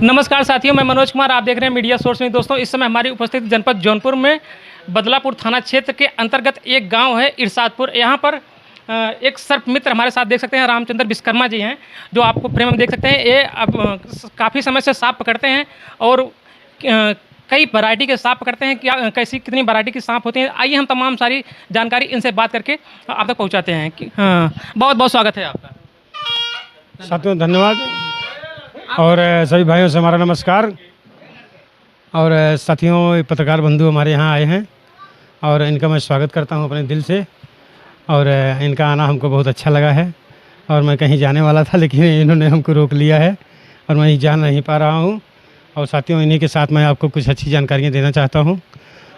नमस्कार साथियों, मैं मनोज कुमार, आप देख रहे हैं मीडिया सोर्स में। दोस्तों, इस समय हमारी उपस्थिति जनपद जौनपुर में बदलापुर थाना क्षेत्र के अंतर्गत एक गांव है इरशादपुर। यहाँ पर एक सर्प मित्र हमारे साथ देख सकते हैं, रामचंद्र विश्वकर्मा जी हैं, जो आपको फ्रेम में देख सकते हैं। ये अब काफ़ी समय से सांप पकड़ते हैं और कई वैरायटी के सांप पकड़ते हैं। क्या कैसी कितनी वैरायटी की सांप होती हैं, आइए हम तमाम सारी जानकारी इनसे बात करके आप तक पहुँचाते हैं। बहुत बहुत स्वागत है आपका। साथियों धन्यवाद, और सभी भाइयों से हमारा नमस्कार। और साथियों, पत्रकार बंधु हमारे यहाँ आए हैं और इनका मैं स्वागत करता हूँ अपने दिल से। और इनका आना हमको बहुत अच्छा लगा है। और मैं कहीं जाने वाला था, लेकिन इन्होंने हमको रोक लिया है और मैं जा नहीं पा रहा हूँ। और साथियों, इन्हीं के साथ मैं आपको कुछ अच्छी जानकारियाँ देना चाहता हूँ।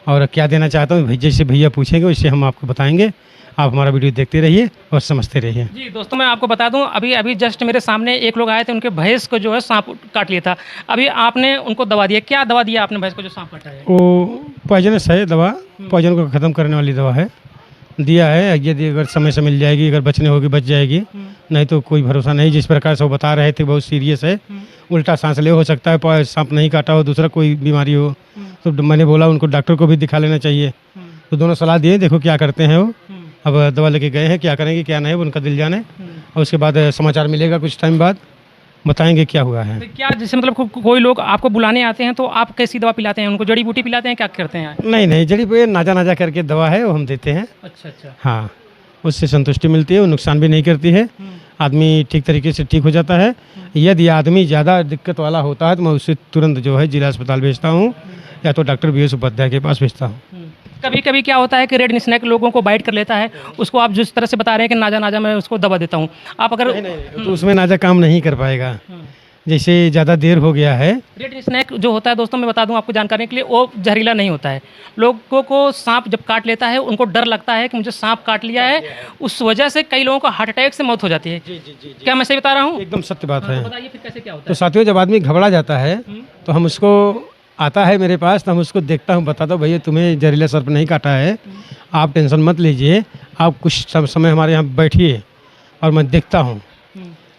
और क्या देना चाहता हूँ, जैसे भैया पूछेंगे वैसे हम आपको बताएंगे। आप हमारा वीडियो देखते रहिए और समझते रहिए। जी दोस्तों, मैं आपको बता दूं, अभी जस्ट मेरे सामने एक लोग आए थे, उनके भैंस को जो है सांप काट लिया था। अभी आपने उनको दवा दिया, क्या दवा दिया आपने भैंस को जो सांप काटा है? वो पॉइजनस है दवा, पॉइजन को ख़त्म करने वाली दवा है, दिया है। यदि अगर समय से मिल जाएगी, अगर बचने होगी बच जाएगी, नहीं तो कोई भरोसा नहीं। जिस प्रकार से वो बता रहे थे बहुत सीरियस है, उल्टा सांस ले हो सकता है, सांप नहीं काटा हो, दूसरा कोई बीमारी हो। तो मैंने बोला उनको डॉक्टर को भी दिखा लेना चाहिए। तो दोनों सलाह दिए, देखो क्या करते हैं वो। अब दवा लेके गए हैं, क्या करेंगे क्या नहीं उनका दिल जाने। और उसके बाद समाचार मिलेगा, कुछ टाइम बाद बताएंगे क्या हुआ है। तो क्या जैसे मतलब कोई लोग आपको बुलाने आते हैं तो आप कैसी दवा पिलाते हैं उनको? जड़ी बूटी पिलाते हैं, क्या करते हैं? नहीं, जड़ी बूटी नाजा करके दवा है, वो हम देते हैं। अच्छा। हाँ, उससे संतुष्टि मिलती है, वो नुकसान भी नहीं करती है, आदमी ठीक तरीके से ठीक हो जाता है। यदि आदमी ज़्यादा दिक्कत वाला होता है तो मैं उसे तुरंत जो है जिला अस्पताल भेजता हूँ, या तो डॉक्टर BS उपाध्याय के पास भेजता हूँ। कभी कभी क्या होता है कि रेड स्नैक लोगों को बाइट कर लेता है, उसको आप जिस तरह से बता रहे हैं कि नाजा मैं उसको दवा देता हूँ, आप अगर नहीं, तो उसमें नाजा काम नहीं कर पाएगा। जैसे ज़्यादा देर हो गया है। रेड स्नैक जो होता है दोस्तों, मैं बता दूं आपको जानकारी के लिए, वो जहरीला नहीं होता है। लोगों को सांप जब काट लेता है उनको डर लगता है कि मुझे सांप काट लिया है, उस वजह से कई लोगों को हार्ट अटैक से मौत हो जाती है। जी। क्या मैं सही बता रहा हूँ? एकदम सत्य बात है। बताइए फिर कैसे क्या होता है। तो साथियों, जब आदमी घबरा जाता है तो हम उसको आता है मेरे पास, तो हम उसको देखता हूँ, बताता हूँ भैया तुम्हें जहरीला सर्प नहीं काटा है, आप टेंशन मत लीजिए, आप कुछ समय हमारे यहाँ बैठिए और मैं देखता हूँ।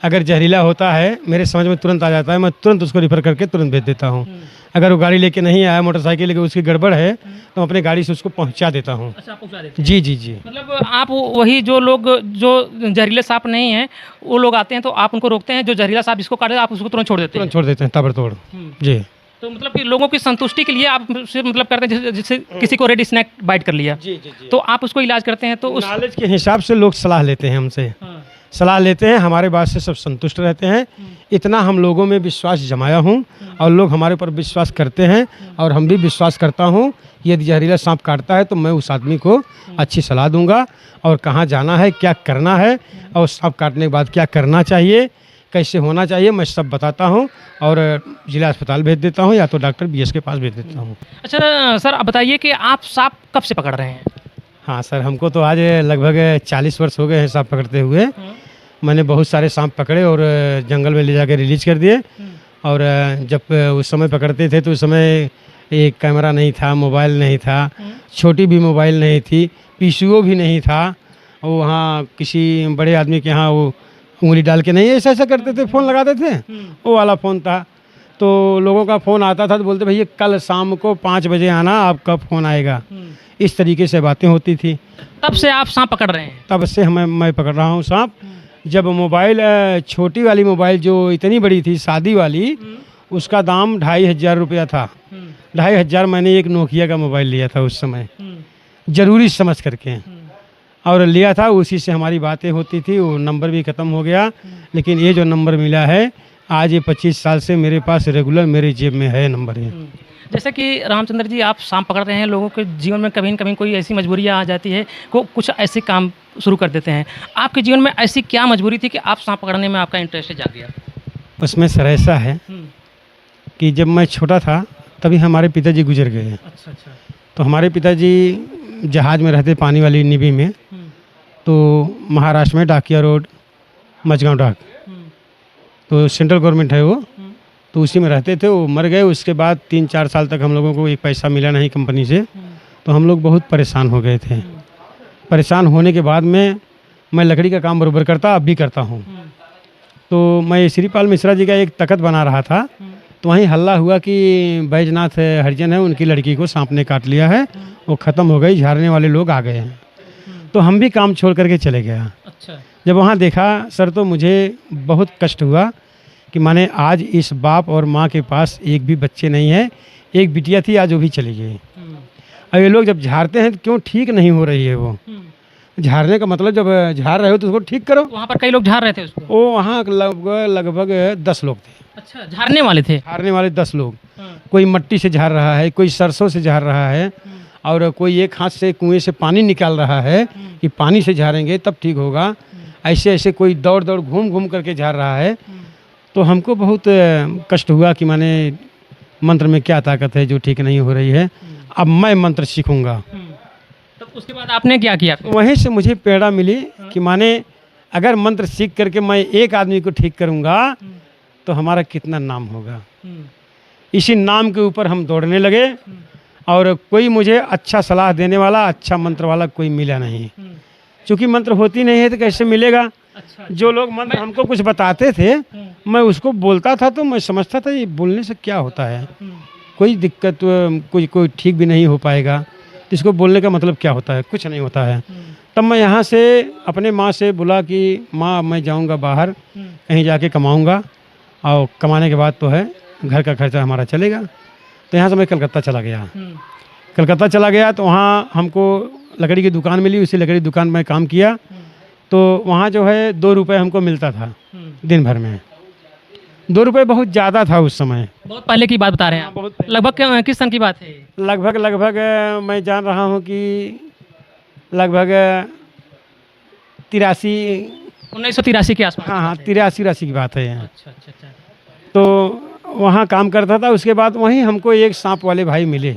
अगर जहरीला होता है मेरे समझ में तुरंत आ जाता है, मैं तुरंत उसको रिफ़र करके तुरंत भेज देता हूँ। अगर वो गाड़ी लेके नहीं आया, मोटरसाइकिल लेके, उसकी गड़बड़ है, तो अपने गाड़ी से उसको पहुँचा देता हूँ। अच्छा, पहुँचा देते हैं? जी। मतलब आप वही जो लोग जो जहरीले सांप नहीं हैं वो लोग आते हैं तो आप उनको रोकते हैं, जो जहरीला सांप जिसको काटे आप उसको तुरंत छोड़ देते हैं? तुरंत छोड़ देते हैं, ताबड़तोड़। जी। तो मतलब कि लोगों की संतुष्टि के लिए आप से मतलब करते हैं, जैसे किसी को रेड स्नैक बाइट कर लिया, जी। तो आप उसको इलाज करते हैं? तो उस नॉलेज के हिसाब से लोग सलाह लेते हैं हमसे। सलाह लेते हैं, हमारे बात से सब संतुष्ट रहते हैं। इतना हम लोगों में विश्वास जमाया हूँ और लोग हमारे ऊपर विश्वास करते हैं, और हम भी विश्वास करता हूँ। यदि जहरीला सांप काटता है तो मैं उस आदमी को अच्छी सलाह दूंगा, और कहाँ जाना है, क्या करना है, और सांप काटने के बाद क्या करना चाहिए, कैसे होना चाहिए, मैं सब बताता हूँ। और जिला अस्पताल भेज देता हूँ, या तो डॉक्टर BS के पास भेज देता हूँ। अच्छा सर, आप बताइए कि आप सांप कब से पकड़ रहे हैं? हाँ सर, हमको तो आज लगभग 40 वर्ष हो गए हैं सांप पकड़ते हुए। मैंने बहुत सारे सांप पकड़े और जंगल में ले जाकर रिलीज कर दिए। और जब उस समय पकड़ते थे तो उस समय एक कैमरा नहीं था, मोबाइल नहीं था, छोटी भी मोबाइल नहीं थी, PCO भी नहीं था। और वहाँ किसी बड़े आदमी के यहाँ वो उंगली डाल के नहीं ऐसा करते थे, फ़ोन लगाते थे, वो वाला फ़ोन था। तो लोगों का फ़ोन आता था तो बोलते भैया कल शाम को 5 बजे आना, आपका फ़ोन आएगा। इस तरीके से बातें होती थी। तब से आप सांप पकड़ रहे हैं? तब से मैं पकड़ रहा हूँ सांप। जब मोबाइल छोटी वाली मोबाइल जो इतनी बड़ी थी, शादी वाली, उसका दाम 2500 रुपया था। 2500 मैंने एक नोकिया का मोबाइल लिया था उस समय, ज़रूरी समझ करके, और लिया था। उसी से हमारी बातें होती थी। वो नंबर भी ख़त्म हो गया, लेकिन ये जो नंबर मिला है आज, ये 25 साल से मेरे पास रेगुलर मेरे जेब में है नंबर ये। जैसे कि रामचंद्र जी, आप सांप पकड़ रहे हैं, लोगों के जीवन में कभी न कभी कोई ऐसी मजबूरियाँ आ जाती है, कुछ ऐसे काम शुरू कर देते हैं। आपके जीवन में ऐसी क्या मजबूरी थी कि आप सांप पकड़ने में आपका इंटरेस्ट जाग गया? उसमें सर ऐसा है कि जब मैं छोटा था तभी हमारे पिताजी गुजर गए। अच्छा। तो हमारे पिताजी जहाज़ में रहते, पानी वाली नेवी में, तो महाराष्ट्र में डाकिया रोड, मझगांव डाक, तो सेंट्रल गवर्नमेंट है वो, तो उसी में रहते थे। वो मर गए। उसके बाद 3-4 साल तक हम लोगों को एक पैसा मिला नहीं कंपनी से, तो हम लोग बहुत परेशान हो गए थे। परेशान होने के बाद में मैं लकड़ी का काम बराबर करता, अब भी करता हूँ। तो मैं श्रीपाल मिश्रा जी का एक तख्त बना रहा था तो वहीं हल्ला हुआ कि बैजनाथ हरिजन है, उनकी लड़की को सांप ने काट लिया है, वो ख़त्म हो गई, झाड़ने वाले लोग आ गए हैं। तो हम भी काम छोड़ करके चले गया। अच्छा। जब वहाँ देखा सर तो मुझे बहुत कष्ट हुआ कि माने आज इस बाप और माँ के पास एक भी बच्चे नहीं है, एक बिटिया थी आज वो भी चली गई। अब ये लोग जब झाड़ते हैं तो क्यों ठीक नहीं हो रही है वो। झाड़ने का मतलब जब झाड़ रहे हो तो उसको ठीक करो। वहाँ पर कई लोग झाड़ रहे थे उसको। वो वहाँ लगभग 10 लोग थे। अच्छा, झाड़ने वाले थे। झाड़ने वाले 10 लोग, कोई मट्टी से झाड़ रहा है, कोई सरसों से झाड़ रहा है, और कोई एक हाथ से कुएं से पानी निकाल रहा है कि पानी से झाड़ेंगे तब ठीक होगा। ऐसे ऐसे कोई दौड़ दौड़ घूम घूम करके झाड़ रहा है। तो हमको बहुत कष्ट हुआ कि माने मंत्र में क्या ताकत है जो ठीक नहीं हो रही है। अब मैं मंत्र सीखूंगा। तो उसके बाद आपने क्या किया? वहीं से मुझे प्रेरणा मिली कि माने अगर मंत्र सीख करके मैं एक आदमी को ठीक करूंगा तो हमारा कितना नाम होगा। इसी नाम के ऊपर हम दौड़ने लगे और कोई मुझे अच्छा सलाह देने वाला, अच्छा मंत्र वाला कोई मिला नहीं। क्योंकि मंत्र होती नहीं है तो कैसे मिलेगा। अच्छा। जो लोग मंत्र हमको कुछ बताते थे मैं उसको बोलता था तो मैं समझता था ये बोलने से क्या होता है, कोई दिक्कत, कोई ठीक भी नहीं हो पाएगा। इसको बोलने का मतलब क्या होता है, कुछ नहीं होता है। तब मैं यहाँ से अपने माँ से बोला कि माँ मैं जाऊँगा बाहर, कहीं जाके कमाऊँगा और कमाने के बाद तो है घर का खर्चा हमारा चलेगा। तो यहाँ से मैं कलकत्ता चला गया। कलकत्ता चला गया तो वहाँ हमको लकड़ी की दुकान मिली, उसी लकड़ी की दुकान में काम किया। तो वहाँ जो है 2 रुपये हमको मिलता था दिन भर में। 2 रुपये बहुत ज़्यादा था उस समय। बहुत पहले की बात बता रहे हैं आप? बहुत लगभग किस सन की बात है? लगभग मैं जान रहा हूँ कि लगभग 83, 1983 के आसपास। हाँ 83 की बात है। अच्छा अच्छा अच्छा। तो वहाँ काम करता था। उसके बाद वहीं हमको एक सांप वाले भाई मिले।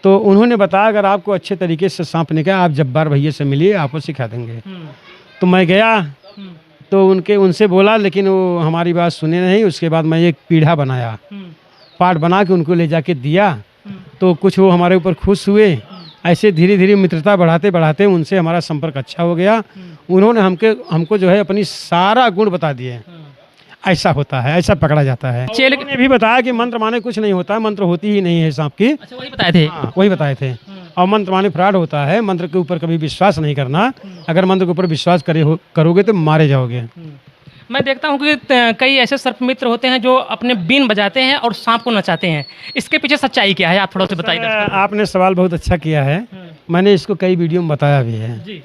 तो उन्होंने बताया अगर आपको अच्छे तरीके से सांप निकाले आप जब्बार भैया से मिलिए, आपको सिखा देंगे। तो मैं गया तो उनसे बोला, लेकिन वो हमारी बात सुने नहीं। उसके बाद मैं एक पीढ़ा बनाया, पाठ बना के उनको ले जाके दिया। तो कुछ वो हमारे ऊपर खुश हुए। ऐसे धीरे धीरे मित्रता बढ़ाते बढ़ाते उनसे हमारा संपर्क अच्छा हो गया। उन्होंने हमको जो है अपनी सारा गुण बता दिए। ऐसा होता है, ऐसा पकड़ा जाता है। चेले ने भी बताया कि मंत्र माने कुछ नहीं होता है, मंत्र होती ही नहीं है सांप की। अच्छा, वही बताए थे। हाँ वही बताए थे। और मंत्र माने फ्रॉड होता है, मंत्र के ऊपर कभी विश्वास नहीं करना। अगर मंत्र के ऊपर विश्वास करोगे तो मारे जाओगे। मैं देखता हूँ कि कई ऐसे सर्प मित्र होते हैं जो अपने बीन बजाते हैं और सांप को नचाते हैं। इसके पीछे सच्चाई क्या है, आप थोड़ा सा बताइए। आपने सवाल बहुत अच्छा किया है। मैंने इसको कई वीडियो में बताया भी है। जी।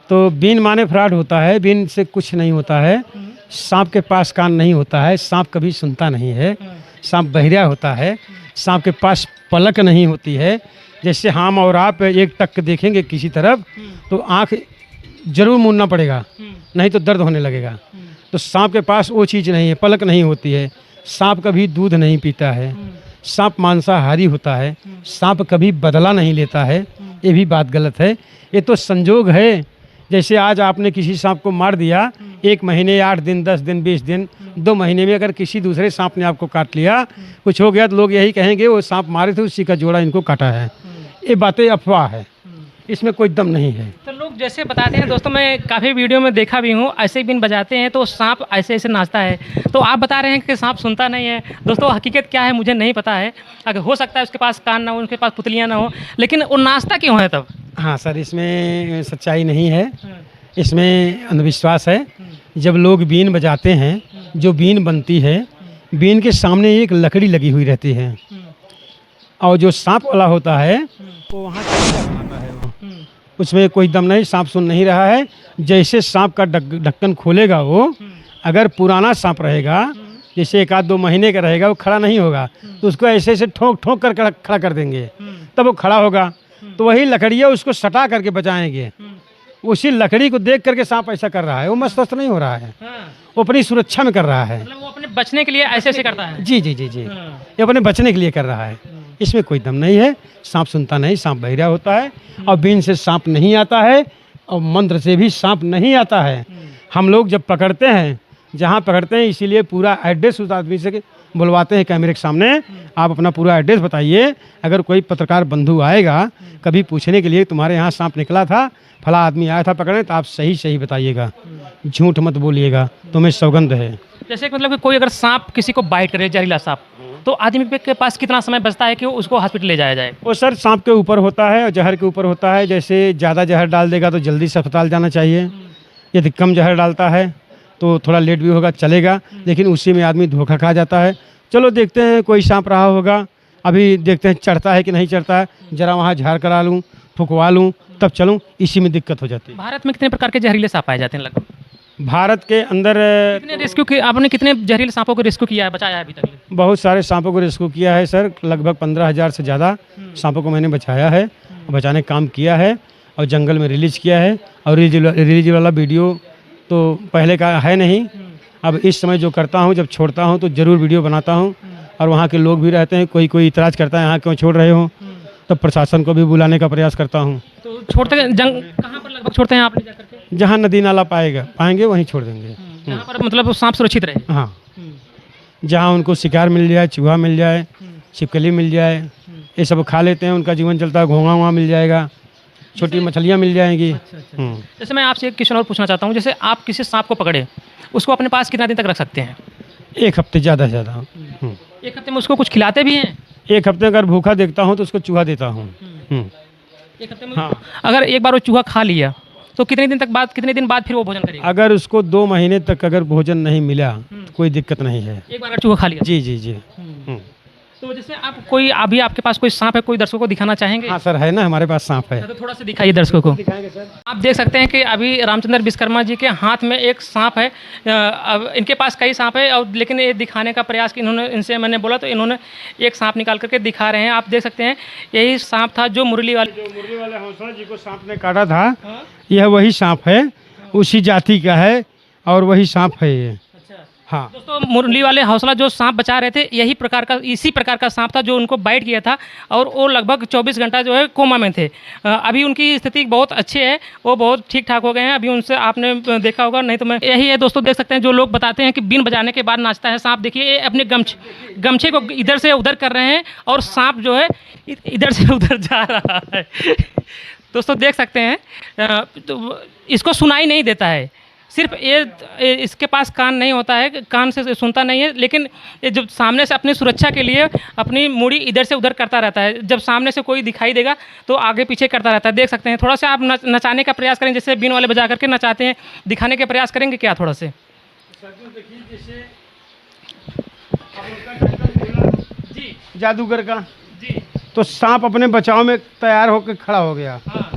तो बीन माने फ्रॉड होता है, बीन से कुछ नहीं होता है। सांप के पास कान नहीं होता है, सांप कभी सुनता नहीं है, सांप बहिरा होता है। सांप के पास पलक नहीं होती है। जैसे हम और आप एक टक देखेंगे किसी तरफ तो आँख जरूर मूंदना पड़ेगा, नहीं तो दर्द होने लगेगा। तो सांप के पास वो चीज़ नहीं है, पलक नहीं होती है। सांप कभी दूध नहीं पीता है, सांप मांसाहारी होता है, सांप कभी बदला नहीं लेता है। ये भी बात गलत है, ये तो संजोग है। जैसे आज आपने किसी सांप को मार दिया, 1 महीने 8 दिन 10 दिन 20 दिन 2 महीने में अगर किसी दूसरे सांप ने आपको काट लिया, कुछ हो गया, तो लोग यही कहेंगे वो सांप मारे थे उसी का जोड़ा इनको काटा है। ये बातें अफवाह है, इसमें कोई दम नहीं है। तो लोग जैसे बताते हैं दोस्तों, मैं काफ़ी वीडियो में देखा भी हूँ, ऐसे बिन बजाते हैं तो सांप ऐसे ऐसे नाचता है। तो आप बता रहे हैं कि सांप सुनता नहीं है। दोस्तों हकीकत क्या है मुझे नहीं पता है। अगर हो सकता है उसके पास कान ना हो, उसके पास पुतलियाँ ना हो, लेकिन वो नाचता क्यों है तब? हाँ सर, इसमें सच्चाई नहीं है, इसमें अंधविश्वास है। जब लोग बीन बजाते हैं, जो बीन बनती है, बीन के सामने एक लकड़ी लगी हुई रहती है और जो सांप वाला होता है वो वहाँ बनाता है। उसमें कोई दम नहीं, सांप सुन नहीं रहा है। जैसे सांप का ढक्कन खोलेगा, वो अगर पुराना सांप रहेगा, जैसे 1-2 महीने का रहेगा, वो खड़ा नहीं होगा, तो उसको ऐसे ऐसे ठोक ठोक कर खड़ा कर देंगे, तब वो खड़ा होगा। तो वही लकड़ियाँ उसको सटा करके बचाएंगे। उसी लकड़ी को देख करके सांप ऐसा कर रहा है, वो मस्त नहीं हो रहा है, वो अपनी सुरक्षा में कर रहा है। मतलब वो अपने बचने के लिए ऐसे ऐसे करता है। जी जी जी जी, ये अपने बचने के लिए कर रहा है। इसमें कोई दम नहीं है। सांप सुनता नहीं, सांप बहिरा होता है और बीन से सांप नहीं आता है और मंत्र से भी सांप नहीं आता है। हम लोग जब पकड़ते हैं, जहाँ पकड़ते हैं, इसीलिए पूरा एड्रेस उस आदमी से बुलवाते हैं कैमरे के सामने। आप अपना पूरा एड्रेस बताइए। अगर कोई पत्रकार बंधु आएगा कभी पूछने के लिए तुम्हारे यहाँ सांप निकला था, फला आदमी आया था पकड़ने, तो आप सही सही बताइएगा, झूठ मत बोलिएगा, तुम्हें सौगंध है। जैसे कि मतलब कि कोई अगर सांप किसी को बाइट करे, जहरीला सांप, तो आदमी के पास कितना समय बचता है कि उसको हॉस्पिटल ले जाया जाए? वो सर सांप के ऊपर होता है और जहर के ऊपर होता है। जैसे ज़्यादा जहर डाल देगा तो जल्दी से अस्पताल जाना चाहिए। यदि कम जहर डालता है तो थोड़ा लेट भी होगा, चलेगा, लेकिन उसी में आदमी धोखा खा जाता है। चलो देखते हैं, कोई सांप रहा होगा, अभी देखते हैं चढ़ता है कि नहीं चढ़ता है, ज़रा वहाँ झाड़ करा लूँ, फुकवा लूँ, तब चलूँ, इसी में दिक्कत हो जाती है। भारत में कितने प्रकार के जहरीले सांप पाए जाते हैं लगभग? भारत के अंदर कितने रेस्क्यू किए आपने, कितने जहरीले सांपों को रेस्क्यू किया है, बचाया है अभी तक? बहुत सारे सांपों को रेस्क्यू किया है सर। लगभग 15,000 से ज़्यादा सांपों को मैंने बचाया है, बचाने का काम किया है और जंगल में रिलीज किया है। और रिलीज वाला वीडियो तो पहले का है नहीं, अब इस समय जो करता हूँ, जब छोड़ता हूँ तो ज़रूर वीडियो बनाता हूँ। और वहाँ के लोग भी रहते हैं, कोई इतराज़ करता है यहाँ क्यों छोड़ रहे हो, तब प्रशासन को भी बुलाने का प्रयास करता हूँ। तो छोड़ते जंग कहाँ पर लगभग छोड़ते हैं आप ले जाकर के? जहाँ नदी नाला पाएंगे वहीं छोड़ देंगे। जहाँ पर मतलब सांप सुरक्षित रहे। हाँ, जहाँ उनको शिकार मिल जाए, चूहा मिल जाए, छिपकली मिल जाए, ये सब खा लेते हैं, उनका जीवन चलता है। घोंगा वहाँ मिल जाएगा, छोटी मछलियाँ मिल जाएंगी। जैसे मैं आपसे एक क्वेश्चन और पूछना चाहता हूँ, जैसे आप किसी सांप को पकड़े, उसको अपने पास कितना दिन तक रख सकते हैं? 1 हफ्ते ज़्यादा से ज़्यादा। 1 हफ्ते में उसको कुछ खिलाते भी हैं? 1 हफ्ते अगर भूखा देखता हूँ तो उसको चूहा देता हूँ। 1 हफ्ते में हाँ। अगर एक बार वो चूहा खा लिया तो कितने दिन बाद फिर वो भोजन करेगा? अगर उसको 2 महीने तक अगर भोजन नहीं मिला तो कोई दिक्कत नहीं है। एक बार अगर चूहा खा लिया? जी जी जी। तो जैसे आप कोई अभी आपके पास कोई सांप है, कोई दर्शकों को दिखाना चाहेंगे? हाँ सर, है ना, हमारे पास सांप है। तो थोड़ा सा दिखाइए दर्शकों को। दिखाएंगे सर। आप देख सकते हैं कि अभी रामचंद्र विश्वकर्मा जी के हाथ में एक सांप है। अब इनके पास कई सांप है और लेकिन ये दिखाने का प्रयास कि इन्होंने, इनसे मैंने बोला तो इन्होंने एक सांप निकाल करके दिखा रहे हैं। आप देख सकते हैं यही सांप था जो मुरली वाले हौसला जी को सांप ने काटा था। यह वही सांप है, उसी जाति का है और वही सांप है ये। हाँ दोस्तों, मुरली वाले हौसला जो सांप बचा रहे थे, इसी प्रकार का सांप था जो उनको बाइट किया था और वो लगभग 24 घंटा जो है कोमा में थे। अभी उनकी स्थिति बहुत अच्छी है, वो बहुत ठीक ठाक हो गए हैं। अभी उनसे आपने देखा होगा, नहीं तो मैं यही है दोस्तों। देख सकते हैं जो लोग बताते हैं कि बीन बजाने के बाद नाचता है सांप। देखिए ये अपने गमछे को इधर से उधर कर रहे हैं और सांप जो है इधर से उधर जा रहा है। दोस्तों देख सकते हैं, तो इसको सुनाई नहीं देता है, सिर्फ ये इसके पास कान नहीं होता है, कान से सुनता नहीं है, लेकिन ये जब सामने से अपनी सुरक्षा के लिए अपनी मुड़ी इधर से उधर करता रहता है। जब सामने से कोई दिखाई देगा तो आगे पीछे करता रहता है। देख सकते हैं, थोड़ा सा आप नचाने का प्रयास करें, जैसे बीन वाले बजा करके नचाते हैं, दिखाने के प्रयास करेंगे क्या थोड़ा से? जी जादूगर का जी। तो सांप अपने बचाव में तैयार होकर खड़ा हो गया। हाँ।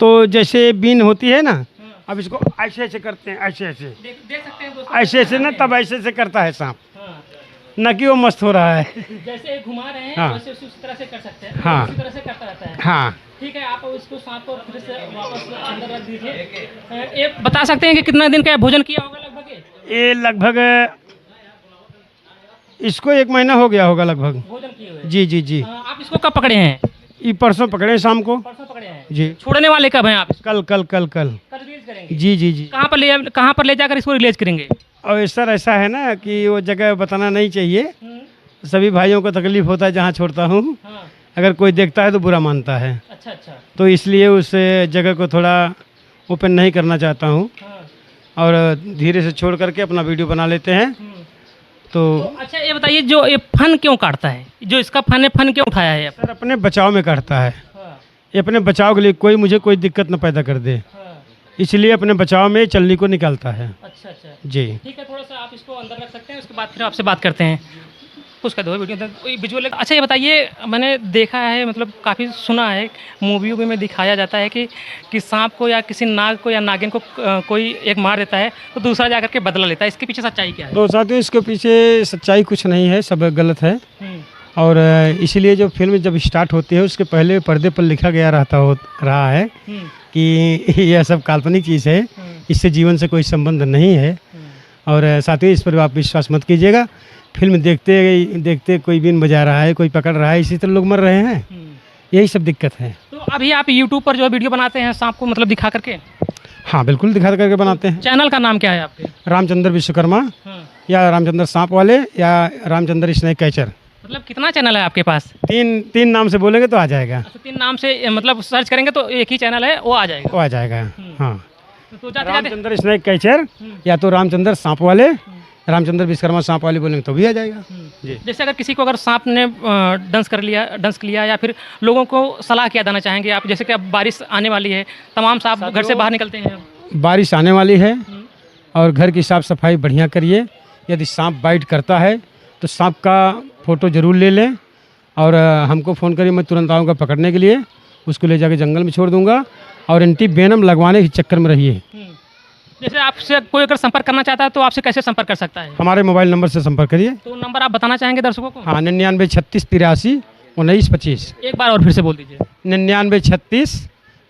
तो जैसे बीन होती है ना, अब इसको ऐसे ऐसे करते हैं, ऐसे ऐसे देख सकते हैं दोस्तों, ऐसे ऐसे ना, तब ऐसे ऐसे करता है सांप। हाँ। न कि वो मस्त हो रहा है। जैसे घुमा रहे हैं हाँ। वैसे उसी तरह से कर सकते हैं। हाँ। उसी तरह से करता रहता है। हाँ, ठीक है, आप उसको सांप को फिर से वापस अंदर रख दीजिए। ये बता सकते हैं कि कितना दिन का भोजन किया होगा लगभग? ये लगभग इसको 1 महीना हो गया होगा लगभग। भोजन किए हुए? जी जी जी। आप इसको कब पकड़े हैं? ये परसों पकड़े शाम को। परसों पकड़े हैं? जी। छोड़ने वाले कब हैं आप? कल कल कल कल कल रिलीज करेंगे? जी जी जी। कहाँ पर ले जाकर इसको रिलीज करेंगे? और सर ऐसा है ना कि वो जगह बताना नहीं चाहिए, सभी भाइयों को तकलीफ होता है जहाँ छोड़ता हूँ। हाँ। अगर कोई देखता है तो बुरा मानता है, अच्छा अच्छा। तो इसलिए उस जगह को थोड़ा ओपन नहीं करना चाहता हूँ हाँ। और धीरे से छोड़ करके अपना वीडियो बना लेते हैं। तो अच्छा ये बताइए, जो ये फन क्यों काटता है, जो इसका फन है, फन क्यों उठाया है? सर अपने बचाव में काटता है। हाँ। ये अपने बचाव के लिए मुझे कोई दिक्कत न पैदा कर दे, हाँ। इसलिए अपने बचाव में चलनी को निकालता है। अच्छा अच्छा जी। ठीक है, थोड़ा सा आप इसको अंदर रख सकते हैं, उसके बाद फिर आपसे बात करते हैं। कुछ कर दो वीडियो विजुअल। अच्छा ये बताइए, मैंने देखा है, मतलब काफ़ी सुना है, मूवियों में दिखाया जाता है कि सांप को या किसी नाग को या नागिन को कोई एक मार देता है तो दूसरा जाकर के बदला लेता है। इसके पीछे सच्चाई क्या है? तो साथियों, इसके पीछे सच्चाई कुछ नहीं है, सब गलत है। और इसीलिए जो फिल्म जब स्टार्ट होती है उसके पहले पर्दे पर लिखा गया रहा है कि यह सब काल्पनिक चीज़ है, इससे जीवन से कोई संबंध नहीं है। और साथियों, इस पर आप विश्वास मत कीजिएगा। फिल्म देखते देखते कोई बीन बजा रहा है, कोई पकड़ रहा है, इसी तरह लोग मर रहे हैं। यही सब दिक्कत है। तो अभी आप यूट्यूब पर जो वीडियो बनाते हैं सांप को मतलब दिखा करके? हाँ बिल्कुल, दिखा करके बनाते हैं। चैनल का नाम क्या है आपके? रामचंद्र विश्वकर्मा या रामचंद्र सांप वाले या रामचंद्र स्नेक कैचर। मतलब कितना चैनल है आपके पास? तीन नाम से बोलेंगे तो आ जाएगा। अच्छा, 3 नाम से मतलब सर्च करेंगे तो एक ही चैनल है, वो आ जाएगा? वो आ जाएगा। हाँ, तो जाते रामचंद्र स्नेक कैचर या तो रामचंद्र सांप वाले रामचंद्र विश्वकर्मा सांप वाली बोलेंगे तो भी आ जाएगा। जी। जैसे अगर किसी को अगर सांप ने डंस लिया या फिर लोगों को सलाह क्या देना चाहेंगे आप, जैसे कि अब बारिश आने वाली है, तमाम सांप घर से बाहर निकलते हैं। बारिश आने वाली है और घर की साफ़ सफाई बढ़िया करिए। यदि सांप बाइट करता है तो सांप का फ़ोटो ज़रूर ले लें और हमको फ़ोन करिए, मैं तुरंत आऊँगा पकड़ने के लिए, उसको ले जाके जंगल में छोड़ दूँगा। और एंटी वेनम लगवाने के चक्कर में रहिए। जैसे आपसे कोई अगर संपर्क करना चाहता है तो आपसे कैसे संपर्क कर सकता है? हमारे मोबाइल नंबर से संपर्क करिए। तो नंबर आप बताना चाहेंगे दर्शकों को? हाँ, 99 36 83 19 25। एक बार और फिर से बोल दीजिए। 99 36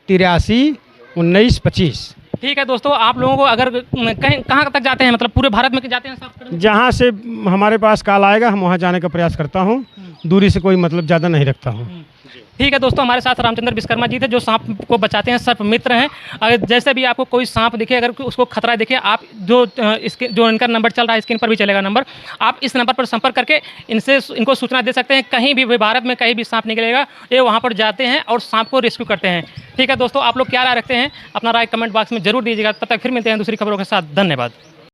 83 19 25। ठीक है दोस्तों, आप लोगों को अगर कहीं कहाँ तक जाते हैं, मतलब पूरे भारत में जाते हैं सांप पकड़ने? जहाँ से हमारे पास कॉल आएगा हम वहाँ जाने का प्रयास करता हूँ। दूरी से कोई मतलब ज़्यादा नहीं रखता हूँ। ठीक है दोस्तों, हमारे साथ रामचंद्र विश्वकर्मा जी थे जो सांप को बचाते हैं, सर्प मित्र हैं। अगर जैसे भी आपको कोई सांप दिखे, अगर उसको खतरा दिखे, आप जो इनका नंबर चल रहा है, स्क्रीन पर भी चलेगा नंबर, आप इस नंबर पर संपर्क करके इनको सूचना दे सकते हैं। कहीं भी भारत में कहीं भी सांप निकलेगा, ये वहाँ पर जाते हैं और सांप को रेस्क्यू करते हैं। ठीक है दोस्तों, आप लोग क्या राय रखते हैं अपना राय कमेंट बॉक्स में जरूर दीजिएगा। तब तक फिर मिलते हैं दूसरी खबरों के साथ। धन्यवाद।